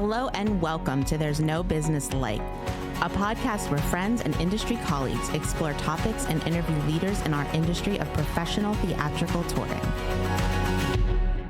Hello and welcome to There's No Business Like, a podcast where friends and industry colleagues explore topics and interview leaders in our industry of professional theatrical touring.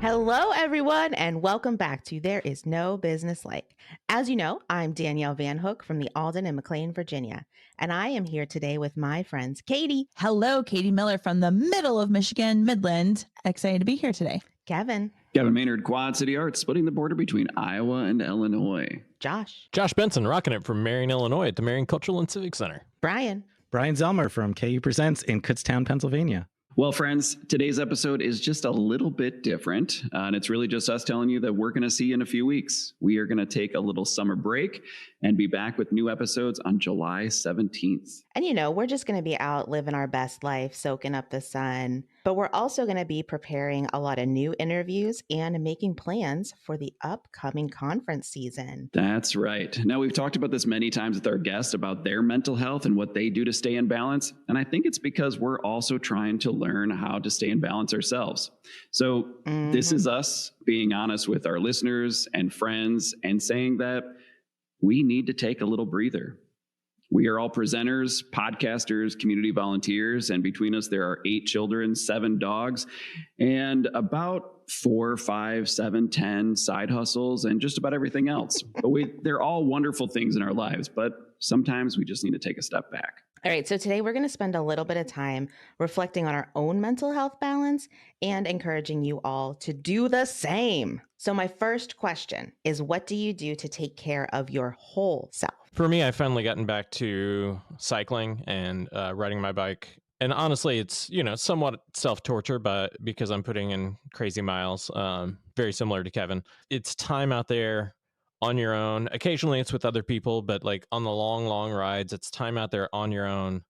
Hello, everyone, and welcome back to There Is No Business Like. As you know, I'm Danielle Van Hook from the Alden in McLean, Virginia, and I am here today with my friends, Katie. Hello, Katie Miller from the middle of Michigan, Midland. Excited to be here today. Kevin. Kevin Maynard, Quad City Arts, splitting the border between Iowa and Illinois. Josh. Josh Benson, rocking it from Marion, Illinois at the Marion Cultural and Civic Center. Brian. Brian Zelmer from KU Presents in Kutztown, Pennsylvania. Well, friends, today's episode is just a little bit different, and it's really just us telling you that we're going to see you in a few weeks. We are going to take a little summer break and be back with new episodes on July 17th. And you know, we're just going to be out living our best life, soaking up the sun, but we're also going to be preparing a lot of new interviews and making plans for the upcoming conference season. That's right. Now, we've talked about this many times with our guests about their mental health and what they do to stay in balance, and I think it's because we're also trying to learn how to stay in balance ourselves. So This is us being honest with our listeners and friends and saying that we need to take a little breather. We are all presenters, podcasters, community volunteers, and between us, there are 8 children, 7 dogs, and about 4, 5, 7, 10 side hustles, and just about everything else. But they're all wonderful things in our lives, but sometimes we just need to take a step back. All right, so today we're going to spend a little bit of time reflecting on our own mental health balance and encouraging you all to do the same. So my first question is, what do you do to take care of your whole self? For me, I've finally gotten back to cycling and riding my bike. And honestly, it's, somewhat self-torture, but because I'm putting in crazy miles, very similar to Kevin. It's time out there on your own. Occasionally it's with other people, but like on the long rides, it's time out there on your own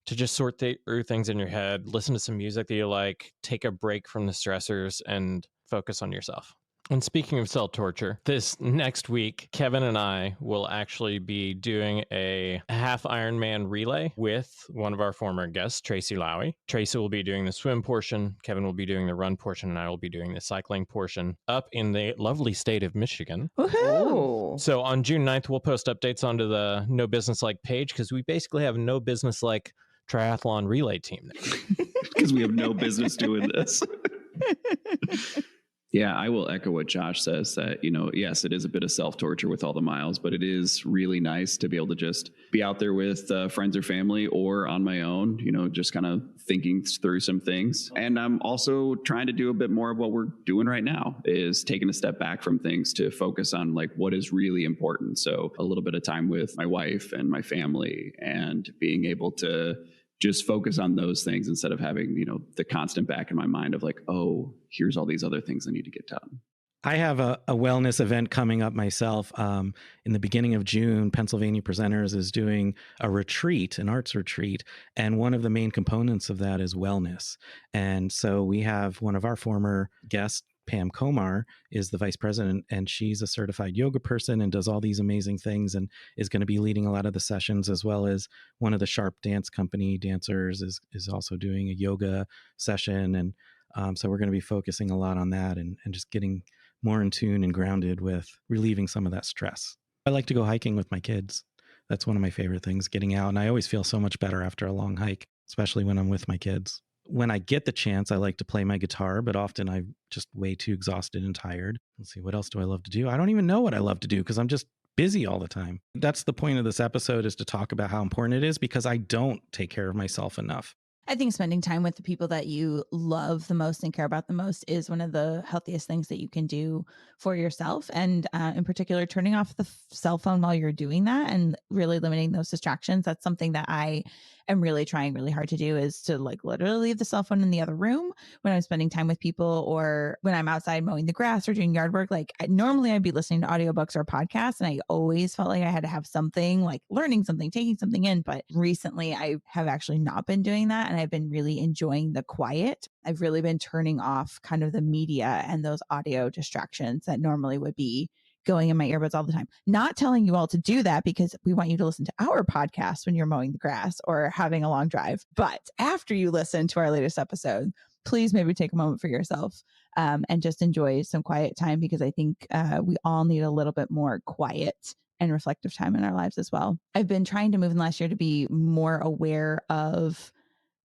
to just sort through things in your head, listen to some music that you like, take a break from the stressors and focus on yourself. And speaking of self-torture, this next week, Kevin and I will actually be doing a half Ironman relay with one of our former guests, Tracy Lowy. Tracy will be doing the swim portion, Kevin will be doing the run portion, and I will be doing the cycling portion up in the lovely state of Michigan. Woohoo! So on June 9th, we'll post updates onto the No Business Like page because we basically have no business like triathlon relay team there. Because we have no business doing this. Yeah, I will echo what Josh says that, yes, it is a bit of self-torture with all the miles, but it is really nice to be able to just be out there with friends or family or on my own, just kind of thinking through some things. And I'm also trying to do a bit more of what we're doing right now, is taking a step back from things to focus on like what is really important. So a little bit of time with my wife and my family and being able to just focus on those things instead of having, the constant back in my mind of like, oh, here's all these other things I need to get done. I have a wellness event coming up myself. In the beginning of June, Pennsylvania Presenters is doing a retreat, an arts retreat. And one of the main components of that is wellness. And so we have one of our former guests, Pam Komar, is the vice president, and she's a certified yoga person and does all these amazing things and is going to be leading a lot of the sessions, as well as one of the Sharp Dance Company dancers is also doing a yoga session. And so we're going to be focusing a lot on that and just getting more in tune and grounded with relieving some of that stress. I like to go hiking with my kids. That's one of my favorite things, getting out. And I always feel so much better after a long hike, especially when I'm with my kids. When I get the chance, I like to play my guitar, but often I'm just way too exhausted and tired. Let's see, what else do I love to do? I don't even know what I love to do because I'm just busy all the time. That's the point of this episode, is to talk about how important it is because I don't take care of myself enough. I think spending time with the people that you love the most and care about the most is one of the healthiest things that you can do for yourself. And in particular, turning off the cell phone while you're doing that and really limiting those distractions. That's something that I am really trying really hard to do, is to like literally leave the cell phone in the other room when I'm spending time with people or when I'm outside mowing the grass or doing yard work. Like normally I'd be listening to audiobooks or podcasts, and I always felt like I had to have something, like learning something, taking something in. But recently I have actually not been doing that. And I've been really enjoying the quiet. I've really been turning off kind of the media and those audio distractions that normally would be going in my earbuds all the time. Not telling you all to do that because we want you to listen to our podcast when you're mowing the grass or having a long drive. But after you listen to our latest episode, please maybe take a moment for yourself and just enjoy some quiet time, because I think we all need a little bit more quiet and reflective time in our lives as well. I've been trying to move in the last year to be more aware of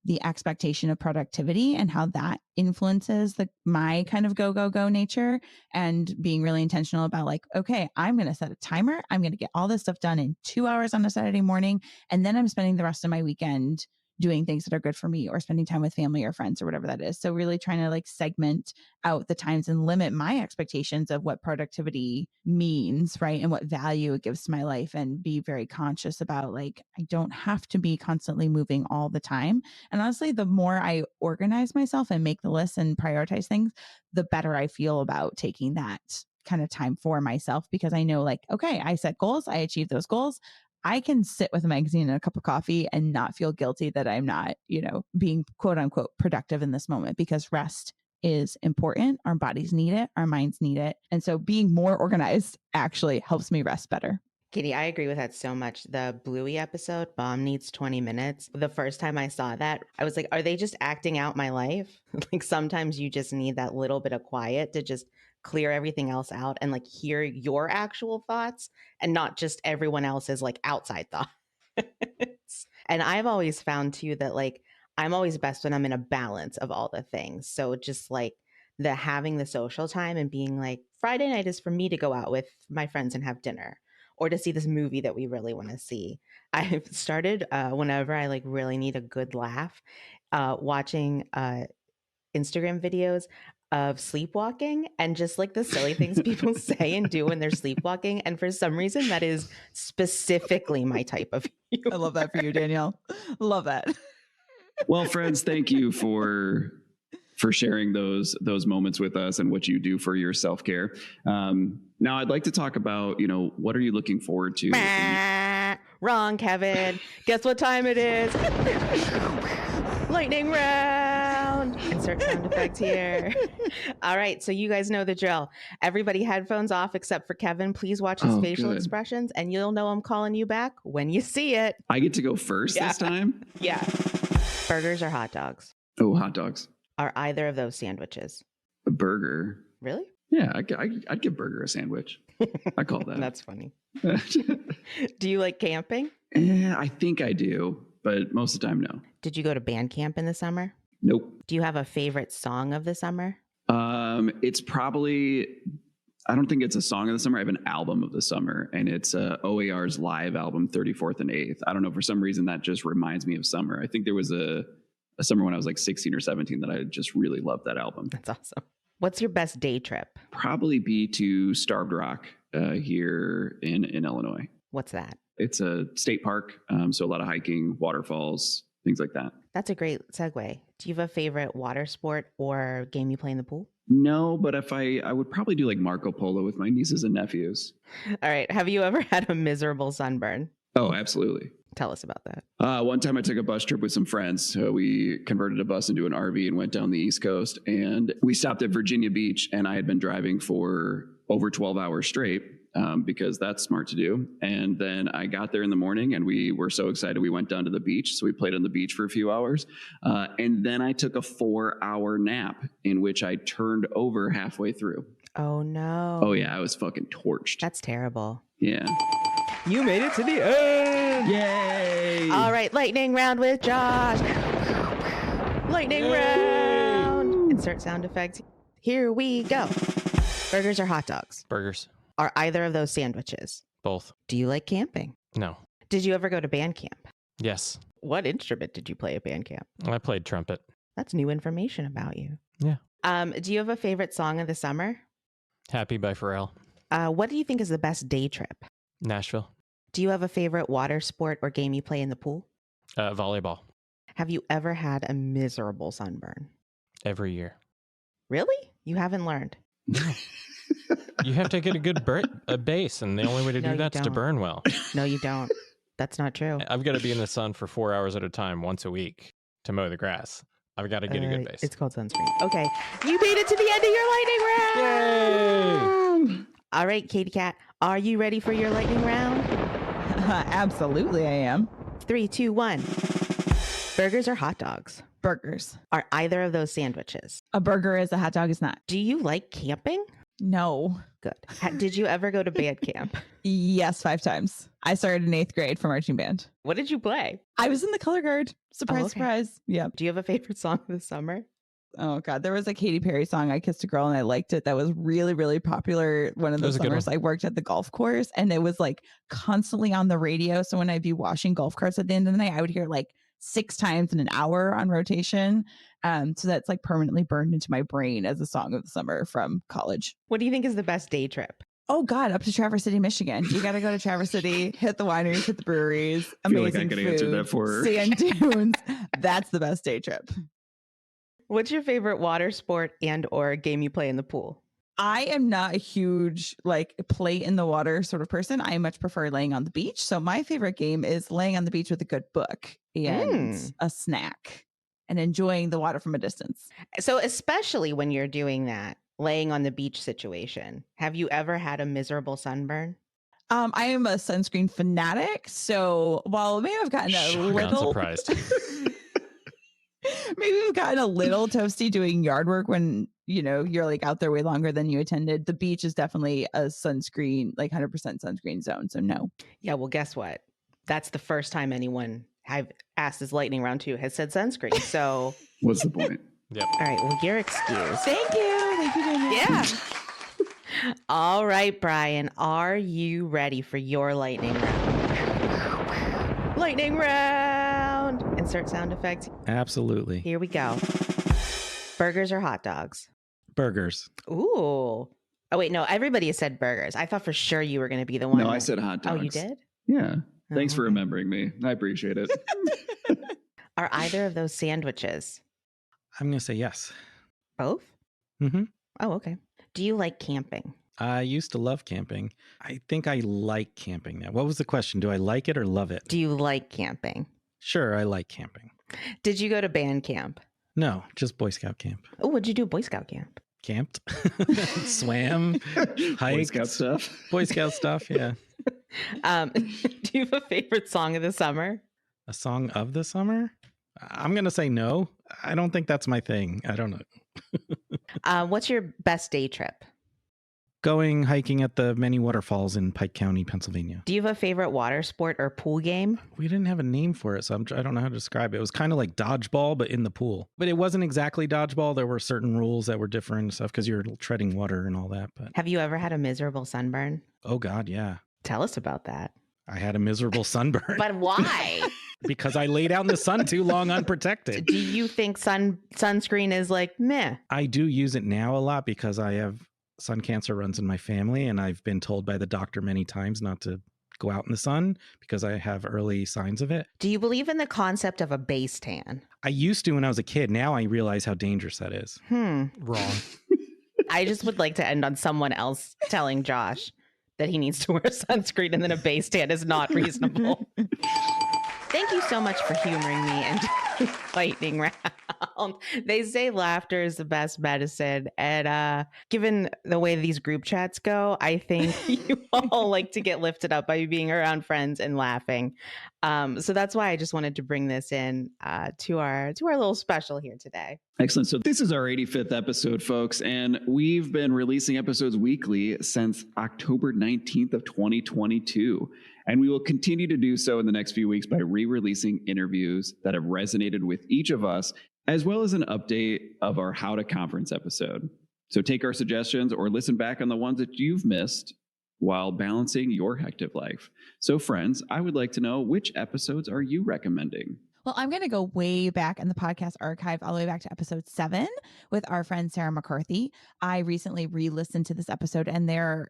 the expectation of productivity and how that influences my kind of go nature, and being really intentional about like, okay, I'm going to set a timer. I'm going to get all this stuff done in 2 hours on a Saturday morning. And then I'm spending the rest of my weekend doing things that are good for me, or spending time with family or friends or whatever that is. So really trying to like segment out the times and limit my expectations of what productivity means, right? And what value it gives to my life, and be very conscious about like, I don't have to be constantly moving all the time. And honestly, the more I organize myself and make the list and prioritize things, the better I feel about taking that kind of time for myself, because I know like, okay, I set goals, I achieve those goals. I can sit with a magazine and a cup of coffee and not feel guilty that I'm not, being quote unquote productive in this moment, because rest is important. Our bodies need it. Our minds need it. And so being more organized actually helps me rest better. Katie, I agree with that so much. The Bluey episode, Mom Needs 20 Minutes. The first time I saw that, I was like, are they just acting out my life? Like sometimes you just need that little bit of quiet to just clear everything else out and like hear your actual thoughts and not just everyone else's like outside thoughts. And I've always found too that like I'm always best when I'm in a balance of all the things. So just like the having the social time and being like, Friday night is for me to go out with my friends and have dinner, or to see this movie that we really want to see. I've started whenever I like really need a good laugh, watching Instagram videos of sleepwalking and just like the silly things people say and do when they're sleepwalking. And for some reason, that is specifically my type of humor. I love that for you, Danielle. Love that. Well, friends, thank you for sharing those moments with us and what you do for your self-care. Now I'd like to talk about, what are you looking forward to? Wrong, Kevin. Guess what time it is? Lightning round. Insert sound effect here. All right, so you guys know the drill. Everybody headphones off except for Kevin. Please watch his facial expressions and you'll know I'm calling you back when you see it. I get to go first this time? Yeah. Burgers or hot dogs? Oh, hot dogs. Are either of those sandwiches? A burger. Really? Yeah, I'd give burger a sandwich. I call that. That's funny. Do you like camping? I think I do, but most of the time, no. Did you go to band camp in the summer? Nope. Do you have a favorite song of the summer? It's probably, I don't think it's a song of the summer. I have an album of the summer, and it's OAR's live album, 34th and 8th. I don't know, for some reason that just reminds me of summer. I think there was a summer when I was like 16 or 17 that I just really loved that album. That's awesome. What's your best day trip? Probably be to Starved Rock here in Illinois. What's that? It's a state park, so a lot of hiking, waterfalls, things like that. That's a great segue. Do you have a favorite water sport or game you play in the pool? No, but if I would probably do like Marco Polo with my nieces and nephews. All right. Have you ever had a miserable sunburn? Oh, absolutely. Tell us about that. One time I took a bus trip with some friends. We converted a bus into an RV and went down the East Coast. And we stopped at Virginia Beach, and I had been driving for over 12 hours straight because that's smart to do. And then I got there in the morning, and we were so excited. We went down to the beach. So we played on the beach for a few hours. And then I took a 4-hour nap in which I turned over halfway through. Oh, no. Oh, yeah. I was fucking torched. That's terrible. Yeah. You made it to the end. Yay! All right, lightning round with Josh. Lightning round. Insert sound effects. Here we go. Burgers or hot dogs? Burgers. Are either of those sandwiches? Both. Do you like camping? No. Did you ever go to band camp? Yes. What instrument did you play at band camp? I played trumpet. That's new information about you. Yeah. Do you have a favorite song of the summer? Happy by Pharrell. What do you think is the best day trip? Nashville. Do you have a favorite water sport or game you play in the pool? Volleyball. Have you ever had a miserable sunburn? Every year. Really? You haven't learned? You have to get a good base, and the only way to do that is to burn well. No, you don't. That's not true. I've got to be in the sun for 4 hours at a time once a week to mow the grass. I've got to get a good base. It's called sunscreen. Okay. You made it to the end of your lightning round. Yay! All right, Katie Cat, are you ready for your lightning round? Absolutely, I am. 3, 2, 1. Burgers or hot dogs? Burgers. Are either of those sandwiches? A burger is, a hot dog is not. Do you like camping? No. Good. Did you ever go to band camp? Yes, 5 times. I started in 8th grade for marching band. What did you play? I was in the color guard. Surprise, okay. surprise. Yeah. Do you have a favorite song of the summer? Oh God, there was a Katy Perry song, "I Kissed a Girl," and I liked it. That was really, really popular. One of the summers I worked at the golf course, and it was like constantly on the radio. So when I'd be washing golf carts at the end of the night, I would hear like 6 times in an hour on rotation. So that's like permanently burned into my brain as a song of the summer from college. What do you think is the best day trip? Oh God, up to Traverse City, Michigan. You got to go to Traverse City, hit the wineries, hit the breweries. I feel like amazing I could food, answer that for her. Sand dunes. That's the best day trip. What's your favorite water sport and or game you play in the pool? I am not a huge like play in the water sort of person. I much prefer laying on the beach. So my favorite game is laying on the beach with a good book and a snack and enjoying the water from a distance. So especially when you're doing that, laying on the beach situation, have you ever had a miserable sunburn? I am a sunscreen fanatic. So while it may have gotten a Not little surprised. maybe we've gotten a little toasty doing yard work when, you know, you're like out there way longer than you intended. The beach is definitely a sunscreen, like 100% sunscreen zone. So no. Yeah, well, guess what? That's the first time anyone I've asked this lightning round 2 has said sunscreen. So What's the point? Yep. all right, well, you're excused. Thank you. Thank you, Daniel. Yeah. All right, Brian, are you ready for your lightning round? Lightning round. Insert sound effects. Absolutely. Here we go. Burgers or hot dogs? Burgers. Ooh. Oh, wait, no, everybody has said burgers. I thought for sure you were going to be the one. No, I said hot dogs. Oh, you did? Yeah. Thanks Oh, for okay. remembering me. I appreciate it. Are either of those sandwiches? I'm going to say yes. Both? Mm-hmm. Oh, okay. Do you like camping? I used to love camping. I think I like camping now. What was the question? Do I like it or love it? Do you like camping? Sure, I like camping. Did you go to band camp? No, just Boy Scout camp. Oh, what'd you do at Boy Scout camp? Camped, swam, Boy hiked. Scout stuff. Boy Scout stuff, yeah. Do you have a favorite song of the summer? A song of the summer? I'm going to say no. I don't think that's my thing. I don't know. What's your best day trip? Going hiking at the many waterfalls in Pike County, Pennsylvania. Do you have a favorite water sport or pool game? We didn't have a name for it, so I don't know how to describe it. It was kind of like dodgeball, but in the pool. But it wasn't exactly dodgeball. There were certain rules that were different and stuff because you're treading water and all that. But Have you ever had a miserable sunburn? oh God, yeah. Tell us about that. I had a miserable sunburn But why? because I laid out in the sun too long unprotected. Do you think sunscreen is like meh? I do use it now a lot because I have sun cancer runs in my family, and I've been told by the doctor many times not to go out in the sun because I have early signs of it. Do you believe in the concept of a base tan? I used to when I was a kid. Now I realize how dangerous that is. Wrong. I just would like to end on someone else telling Josh that he needs to wear sunscreen and then a base tan is not reasonable. Thank you so much for humoring me and lightning round. They say laughter is the best medicine. And given the way these group chats go, I think you all like to get lifted up by being around friends and laughing. So that's why I just wanted to bring this in to our little special here today. Excellent. So this is our 85th episode, folks, and we've been releasing episodes weekly since October 19th of 2022. And we will continue to do so in the next few weeks by re-releasing interviews that have resonated with each of us, as well as an update of our How to Conference episode. So take our suggestions or listen back on the ones that you've missed while balancing your hectic life. So friends, I would like to know, which episodes are you recommending? Well, I'm going to go way back in the podcast archive, all the way back to episode 7 with our friend Sarah McCarthy. I recently re-listened to this episode, and there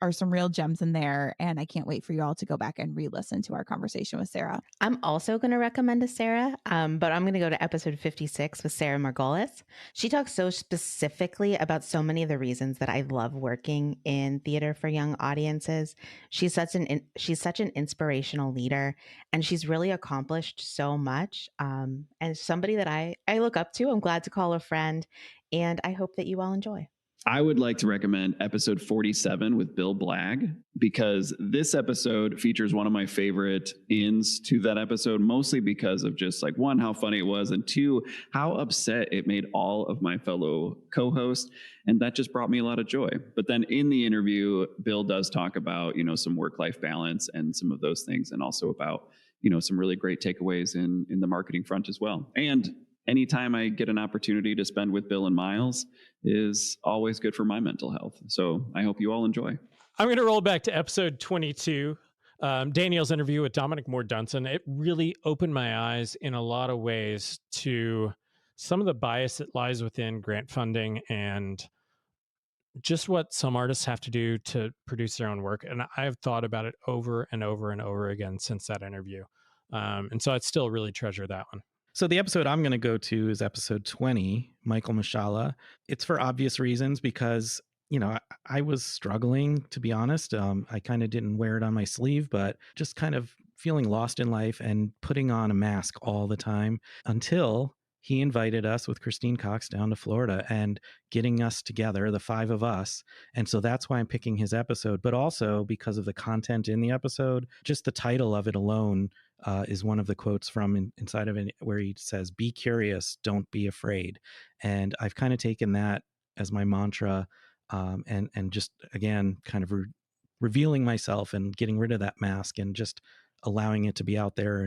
are some real gems in there, and I can't wait for you all to go back and re-listen to our conversation with Sarah. I'm also going to recommend a Sarah, but I'm going to go to episode 56 with Sarah Margolis. She talks so specifically about so many of the reasons that I love working in theater for young audiences. She's such an inspirational leader, and she's really accomplished so much. And somebody that I look up to. I'm glad to call a friend, and I hope that you all enjoy. I would like to recommend episode 47 with Bill Blagg, because this episode features one of my favorite ins to that episode, mostly because of just like, one, how funny it was, and two, how upset it made all of my fellow co-hosts. And that just brought me a lot of joy. But then in the interview, Bill does talk about, some work-life balance and some of those things, and also about, some really great takeaways in the marketing front as well. And anytime I get an opportunity to spend with Bill and Miles is always good for my mental health. So I hope you all enjoy. I'm going to roll back to episode 22, Danielle's interview with Dominic Moore Dunson. It really opened my eyes in a lot of ways to some of the bias that lies within grant funding and just what some artists have to do to produce their own work. And I've thought about it over and over and over again since that interview. And so I'd still really treasure that one. So the episode I'm going to go to is episode 20, Michael Mashala. It's for obvious reasons because, I was struggling, to be honest. I kind of didn't wear it on my sleeve, but just kind of feeling lost in life and putting on a mask all the time until he invited us with Christine Cox down to Florida and getting us together, the five of us. And so that's why I'm picking his episode, but also because of the content in the episode, just the title of it alone is one of the quotes from inside of it where he says, "Be curious, don't be afraid." And I've kind of taken that as my mantra, and just, again, kind of revealing myself and getting rid of that mask and just allowing it to be out there,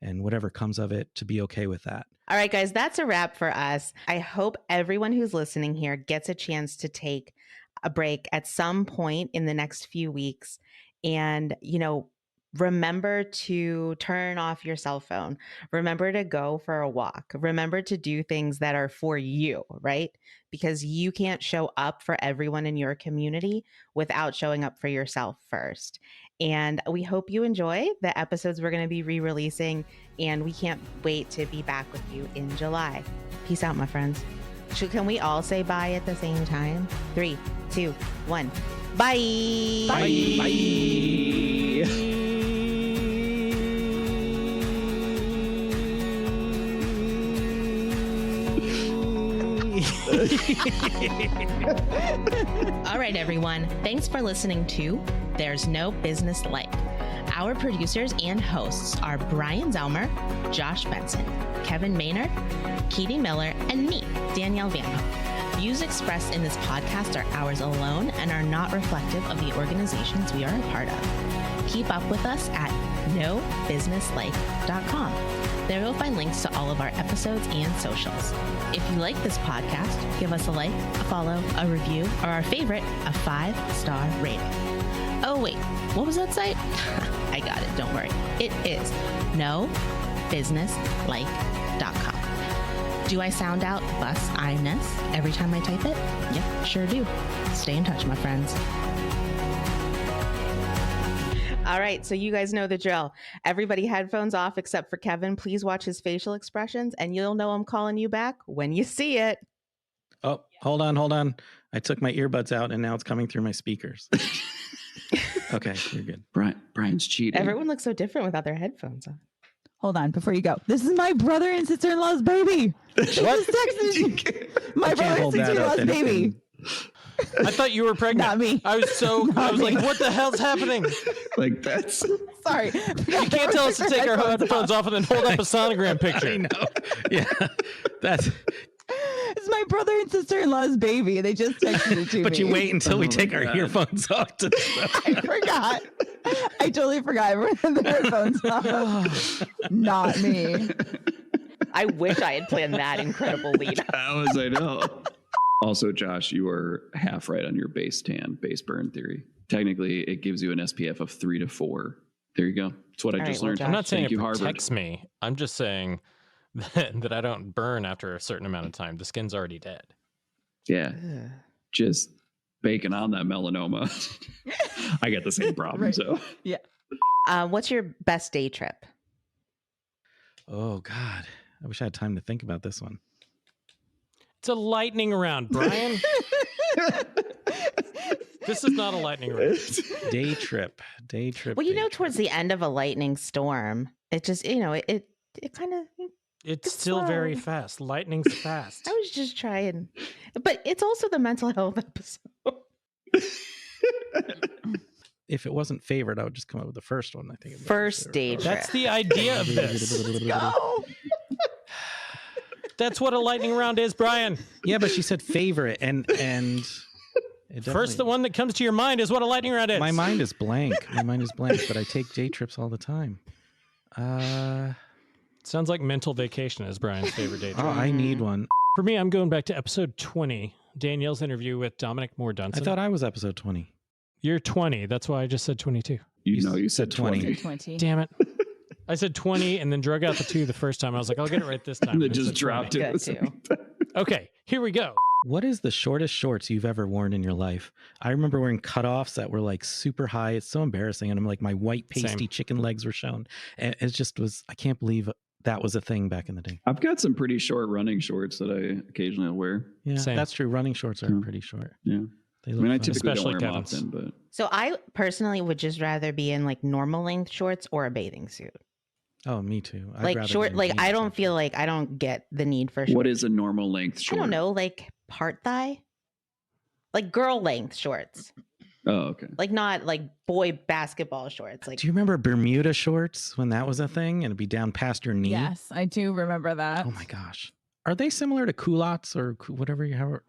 and whatever comes of it, to be okay with that. All right, guys, that's a wrap for us. I hope everyone who's listening here gets a chance to take a break at some point in the next few weeks. And, remember to turn off your cell phone. Remember to go for a walk. Remember to do things that are for you, right? Because you can't show up for everyone in your community without showing up for yourself first. And we hope you enjoy the episodes we're going to be re-releasing, and we can't wait to be back with you in July. Peace out, my friends. Can we all say bye at the same time? 3, 2, 1. Bye. Bye. Bye. All right, everyone. Thanks for listening to There's No Business Like. Our producers and hosts are Brian Zelmer, Josh Benson, Kevin Maynard, Katie Miller, and me, Danielle Van Hook. Views expressed in this podcast are ours alone and are not reflective of the organizations we are a part of. Keep up with us at nobusinesslike.com. There you'll find links to all of our episodes and socials. If you like this podcast, give us a like, a follow, a review, or our favorite, a 5-star rating. Oh, wait, what was that site? I got it, don't worry. It is nobusinesslike.com. Do I sound out bus-I-ness every time I type it? Yep, sure do. Stay in touch, my friends. All right, so you guys know the drill. Everybody headphones off except for Kevin. Please watch his facial expressions, and you'll know I'm calling you back when you see it. Oh, hold on. I took my earbuds out, and now it's coming through my speakers. Okay, you're good. Brian's cheating. Everyone looks so different without their headphones on. Hold on, before you go. This is my brother and sister-in-law's baby. She just texted my brother and sister-in-law's baby. I thought you were pregnant. Not me. I was like, what the hell's happening? Like, that's... Sorry. You can't tell us to take our headphones off and then hold up a sonogram picture. I know. Yeah, that's... It's my brother and sister-in-law's baby. They just texted it to me. But you wait until we take our earphones off. I forgot. I totally forgot. The headphones off. Not me. I wish I had planned that incredible lead. I know. Also, Josh, you are half right on your base burn theory. Technically, it gives you an SPF of 3 to 4. There you go. That's what I just learned. I'm not saying it Harvard. protects me. I'm just saying that I don't burn after a certain amount of time. The skin's already dead. Yeah. Just baking on that melanoma. I got the same problem. Right. So yeah. What's your best day trip? Oh, God. I wish I had time to think about this one. It's a lightning round, Brian. This is not a lightning round. Day trip. Well, towards the end of a lightning storm, it just, it kind of... It's still very fast. Lightning's fast. I was just trying. But it's also the mental health episode. If it wasn't favorite, I would just come up with the first one. I think First day trip. That's the idea of this. Go. That's what a lightning round is, Brian. Yeah, but she said favorite, and it First, the one that comes to your mind is what a lightning round is. My mind is blank. But I take day trips all the time. Sounds like mental vacation is Brian's favorite day trip. Oh, I need one. For me, I'm going back to episode 20, Danielle's interview with Dominic Moore Dunson. I thought I was episode 20. You're 20. That's why I just said 22. You said 20. 20. Damn it. I said 20 and then drug out the 2 the first time. I was like, I'll get it right this time. And then I just said dropped 20. it. Good too. Okay, here we go. What is the shortest shorts you've ever worn in your life? I remember wearing cutoffs that were like super high. It's so embarrassing. And I'm like, my white pasty Same. chicken legs were shown. And it just was, I can't believe that was a thing back in the day. I've got some pretty short running shorts that I occasionally wear. Yeah, Same. that's true. Running shorts are pretty short. Yeah. They I look mean, I fun. typically don't Especially wear them Kevin's. often, but So I personally would just rather be in like normal length shorts or a bathing suit. Oh, me too. I'd Like rather short, be in like jeans, I don't actually. feel like I don't get the need for shorts. what is a normal length I short? don't know, like part thigh, like girl length shorts, Oh, okay. like not like boy basketball shorts. Like Do you remember Bermuda shorts when that was a thing and it'd be down past your knee? Yes, I do remember that. Oh my gosh. Are they similar to culottes or whatever you have?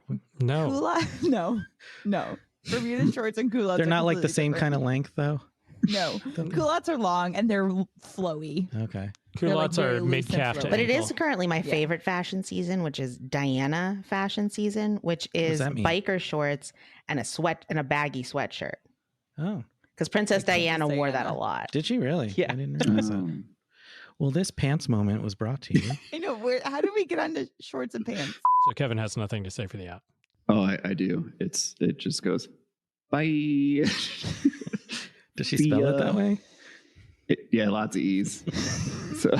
No. Culotte? No. Bermuda shorts and culottes. They're are not like the completely same different. kind of length though. No. Culottes are long and they're flowy. Okay. They're, like, Culottes very are loose mid calf and to flowy. but it is ankle. currently my Yeah. favorite fashion season, which is Diana fashion season, which is that mean? biker shorts and a baggy sweatshirt. Oh, Because Princess Like Princess Diana wore that a Diana. lot. did she really? Yeah. I didn't realize that. Um, Well, this pants moment was brought to you. I know. How did we get onto shorts and pants? So Kevin has nothing to say for the app. oh, I do. It just goes, bye. Does she spell it that way? Yeah, lots of E's. So